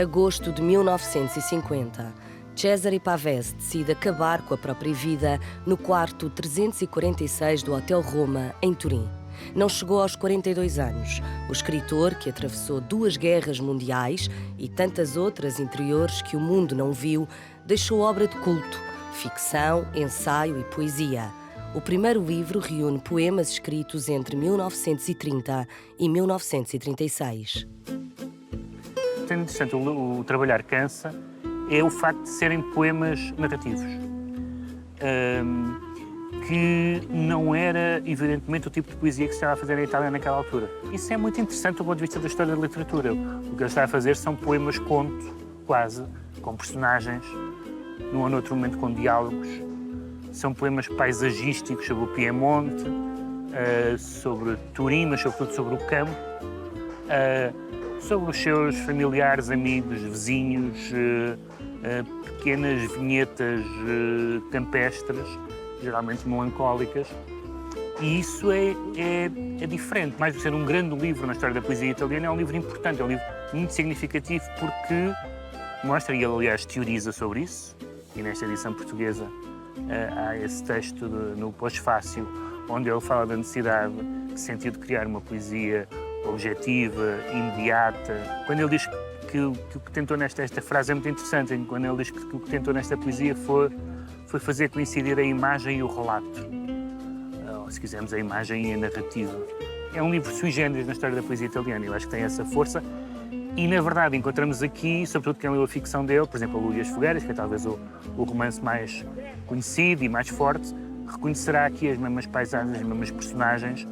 Agosto de 1950. Cesare Pavese decide acabar com a própria vida no quarto 346 do Hotel Roma, em Turim. Não chegou aos 42 anos. O escritor, que atravessou 2 guerras mundiais e tantas outras interiores que o mundo não viu, deixou obra de culto, ficção, ensaio e poesia. O primeiro livro reúne poemas escritos entre 1930 e 1936. Sendo interessante, o trabalhar cansa é o facto de serem poemas narrativos, que não era, evidentemente, o tipo de poesia que se estava a fazer em Itália naquela altura. Isso é muito interessante do ponto de vista da história da literatura. O que ele está a fazer são poemas-conto, quase, com personagens, num ou noutro momento com diálogos. São poemas paisagísticos sobre o Piemonte, sobre Turim, mas sobretudo sobre o campo, sobre os seus familiares, amigos, vizinhos, pequenas vinhetas campestres, geralmente melancólicas. E isso é diferente. Mais do que ser um grande livro na história da poesia italiana, é um livro importante, é um livro muito significativo porque mostra, e ele aliás teoriza sobre isso, e nesta edição portuguesa há esse texto no pós-fácil, onde ele fala da necessidade que sentiu de criar uma poesia objetiva, imediata. Quando ele diz que o que tentou esta frase é muito interessante, quando ele diz que o que tentou nesta poesia foi fazer coincidir a imagem e o relato, ou se quisermos a imagem e a narrativa. É um livro sui generis na história da poesia italiana, eu acho que tem essa força e, na verdade, encontramos aqui, sobretudo quem leu a ficção dele, por exemplo, a Lua e as Fogueiras, que é talvez o romance mais conhecido e mais forte, reconhecerá aqui as mesmas paisagens, as mesmas personagens.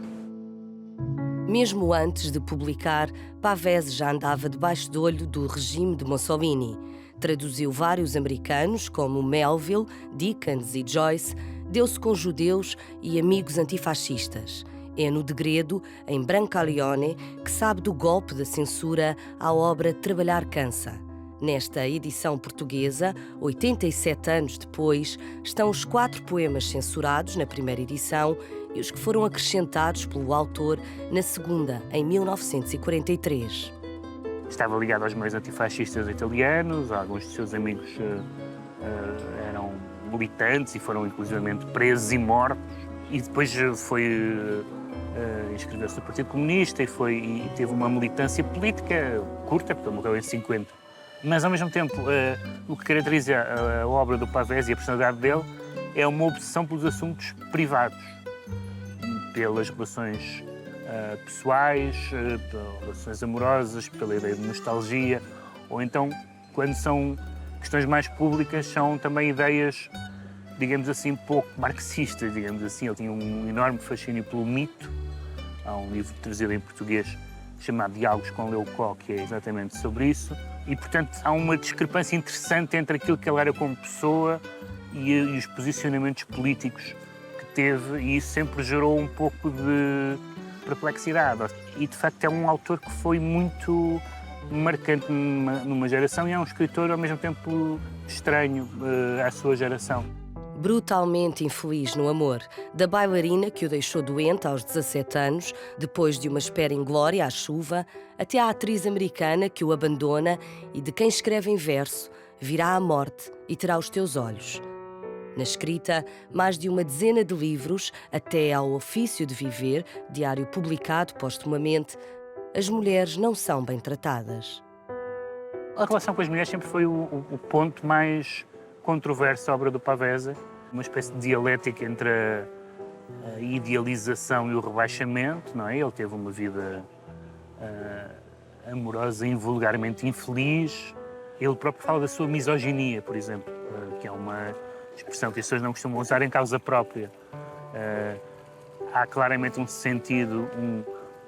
Mesmo antes de publicar, Pavese já andava debaixo do olho do regime de Mussolini. Traduziu vários americanos, como Melville, Dickens e Joyce, deu-se com judeus e amigos antifascistas. É no degredo, em Brancaleone, que sabe do golpe da censura à obra Trabalhar Cansa. Nesta edição portuguesa, 87 anos depois, estão os 4 poemas censurados na primeira edição e os que foram acrescentados pelo autor na segunda, em 1943. Estava ligado aos meios antifascistas italianos, alguns de seus amigos eram militantes e foram inclusivamente presos e mortos. E depois foi inscrever-se no Partido Comunista e teve uma militância política curta, porque ele morreu em 50. Mas, ao mesmo tempo, o que caracteriza a obra do Pavese e a personalidade dele é uma obsessão pelos assuntos privados, pelas relações pessoais, pelas relações amorosas, pela ideia de nostalgia, ou então, quando são questões mais públicas, são também ideias, digamos assim, pouco marxistas, digamos assim. Ele tinha um enorme fascínio pelo mito. Há um livro traduzido em português chamado Diálogos com Leucó, que é exatamente sobre isso. E, portanto, há uma discrepância interessante entre aquilo que ele era como pessoa e os posicionamentos políticos que teve, e isso sempre gerou um pouco de perplexidade. E, de facto, é um autor que foi muito marcante numa geração e é um escritor, ao mesmo tempo, estranho à sua geração. Brutalmente infeliz no amor, da bailarina que o deixou doente aos 17 anos, depois de uma espera inglória à chuva, até à atriz americana que o abandona e de quem escreve em verso, virá a morte e terá os teus olhos. Na escrita, mais de uma dezena de livros, até ao Ofício de Viver, diário publicado postumamente, as mulheres não são bem tratadas. A relação com as mulheres sempre foi o ponto mais controverso da obra do Pavese, uma espécie de dialética entre a idealização e o rebaixamento, não é? Ele teve uma vida amorosa e vulgarmente infeliz. Ele próprio fala da sua misoginia, por exemplo, que é uma expressão que as pessoas não costumam usar em causa própria. Há claramente um sentido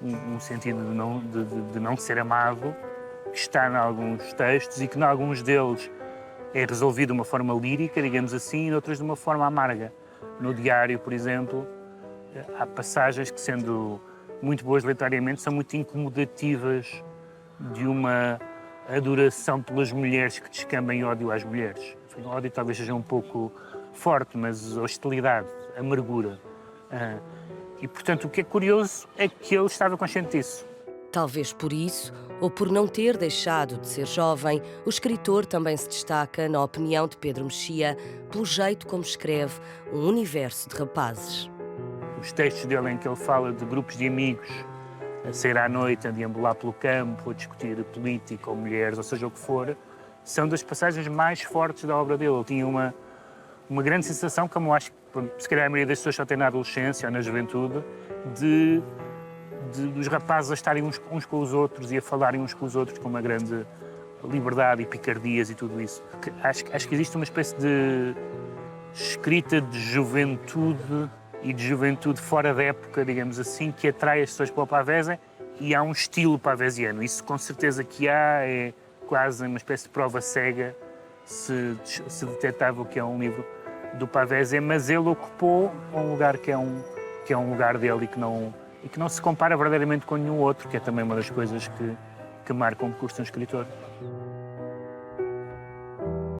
de não ser amado, que está em alguns textos e que, em alguns deles, é resolvido de uma forma lírica, digamos assim, e em outros de uma forma amarga. No Diário, por exemplo, há passagens que, sendo muito boas literariamente, são muito incomodativas de uma adoração pelas mulheres que descamba em ódio às mulheres. Enfim, ódio talvez seja um pouco forte, mas hostilidade, amargura. E, portanto, o que é curioso é que ele estava consciente disso. Talvez por isso, ou por não ter deixado de ser jovem, o escritor também se destaca, na opinião de Pedro Mexia, pelo jeito como escreve um universo de rapazes. Os textos dele em que ele fala de grupos de amigos a sair à noite, a deambular pelo campo, a discutir política ou mulheres, ou seja o que for, são das passagens mais fortes da obra dele. Ele tinha uma grande sensação, como eu acho que se calhar a maioria das pessoas só tem na adolescência ou na juventude, dos rapazes a estarem uns com os outros e a falarem uns com os outros com uma grande liberdade e picardias e tudo isso. Acho que existe uma espécie de escrita de juventude e de juventude fora da época, digamos assim, que atrai as pessoas para o Pavese, e há um estilo pavesiano. Isso com certeza que há, é quase uma espécie de prova cega se detectável que é um livro do Pavese, mas ele ocupou um lugar que é um lugar dele e que não se compara verdadeiramente com nenhum outro, que é também uma das coisas que marcam o percurso de um escritor.